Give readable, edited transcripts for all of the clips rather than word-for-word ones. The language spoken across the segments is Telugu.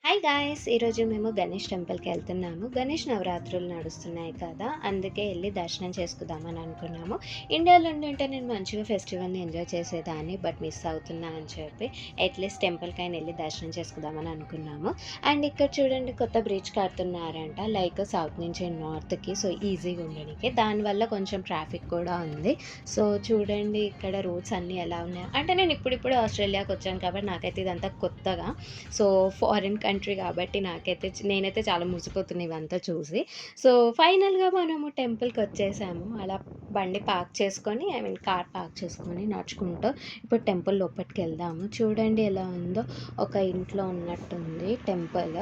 Hi guys! ఈరోజు మేము గణేష్ టెంపుల్‌కి వెళ్తున్నాము. గణేష్ నవరాత్రులు నడుస్తున్నాయి కదా! అందుకే ఎళ్లి దర్శనం చేసుకుందామని అనుకున్నాము. ఇండియాలో ఉండుంటే నేను మంచిగా ఫెస్టివల్‌ని ఎంజాయ్ చేసేదాన్ని. బట్ మిస్ అవుతున్నా అని చెప్పి అట్‌లీస్ట్ టెంపుల్‌కైనా ఎళ్లి దర్శనం చేసుకుందామని అనుకున్నాము. అండ్ ఇక్కడ చూడండి కొత్త బ్రిడ్జ్ కడుతున్నారంట. లైక్ సౌత్ నుంచి నార్త్‌కి. సో, ఈజీగా ఉండడానికి. దానివల్ల కొంచెం ట్రాఫిక్ కూడా ఉంది. సో, చూడండి ఇక్కడ రోడ్స్ అన్నీ ఎలా ఉన్నాయో. అంటే నేను ఇప్పుడిప్పుడే ఆస్ట్రేలియాకొచ్చాను కాబట్టి నాకైతే ఇదంతా కొత్తగా. సో, ఫారిన్ కంట్రీ కాబట్టి నాకైతే నేనైతే చాలా మురిసిపోతున్నా ఇవంతా చూసి. సో, ఫైనల్‌గా మనము టెంపుల్‌కొచ్చేసాము. అలా బండి పార్క్ చేసుకొని కార్ పార్క్ చేసుకొని నడుచుకుంటూ ఇప్పుడు టెంపుల్ లోపటికెళ్దాము. చూడండి ఎలా ఉందో, ఒక ఇంట్లో ఉన్నట్టుంది టెంపుల్.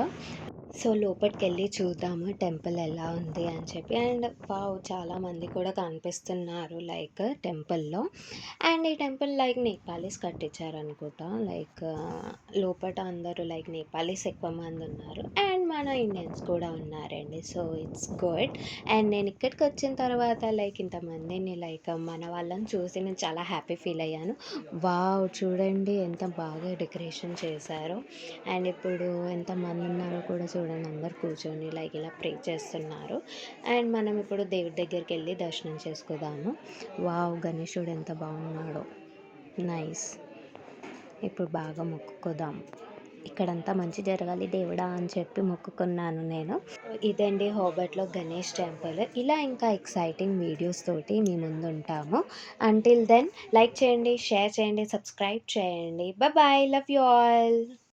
సో, లోపటికెళ్ళి చూద్దాము టెంపుల్ ఎలా ఉంది అని చెప్పి. And wow! చాలామంది కూడా కనిపిస్తున్నారు లైక్ టెంపుల్‌లో. అండ్ ఈ టెంపుల్ లైక్ నేపాలీస్ కట్టించారనుకుంటా. లైక్ లోపట అందరూ లైక్ నేపాలీస్ ఎక్కువ మందున్నారు. అండ్ మన ఇండియన్స్ కూడా ఉన్నారండి. So, it's good. అండ్ నేను ఇక్కడికొచ్చిన తర్వాత లైక్ ఇంతమందిని లైక్ మన వాళ్ళని చూసి నేను చాలా హ్యాపీ ఫీల్ అయ్యాను. వావ్! చూడండి ఎంత బాగా డెకరేషన్ చేశారో. అండ్ ఇప్పుడు ఎంతమంది ఉన్నారో కూడా చూడండి, అందరు కూర్చొని లైక్ ఇలా ప్రే చేస్తున్నారు. అండ్ మనం ఇప్పుడు దేవుడి దగ్గరికి వెళ్ళి దర్శనం చేసుకుందాము. వావ్! గణేశుడు ఎంత బాగున్నాడో. నైస్. ఇప్పుడు బాగా మొక్కుకుందాం. ఇక్కడంతా మంచి జరగాలి దేవుడా అని చెప్పి మొక్కుకున్నాను నేను. ఇదండి హోబర్ట్‌లో గణేష్ టెంపుల్. ఇలా ఇంకా ఎక్సైటింగ్ వీడియోస్ తోటి మీ ముందుంటాము. అంటిల్ దెన్ లైక్ చేయండి, షేర్ చేయండి, సబ్స్క్రైబ్ చేయండి. బాయ్! Love you all.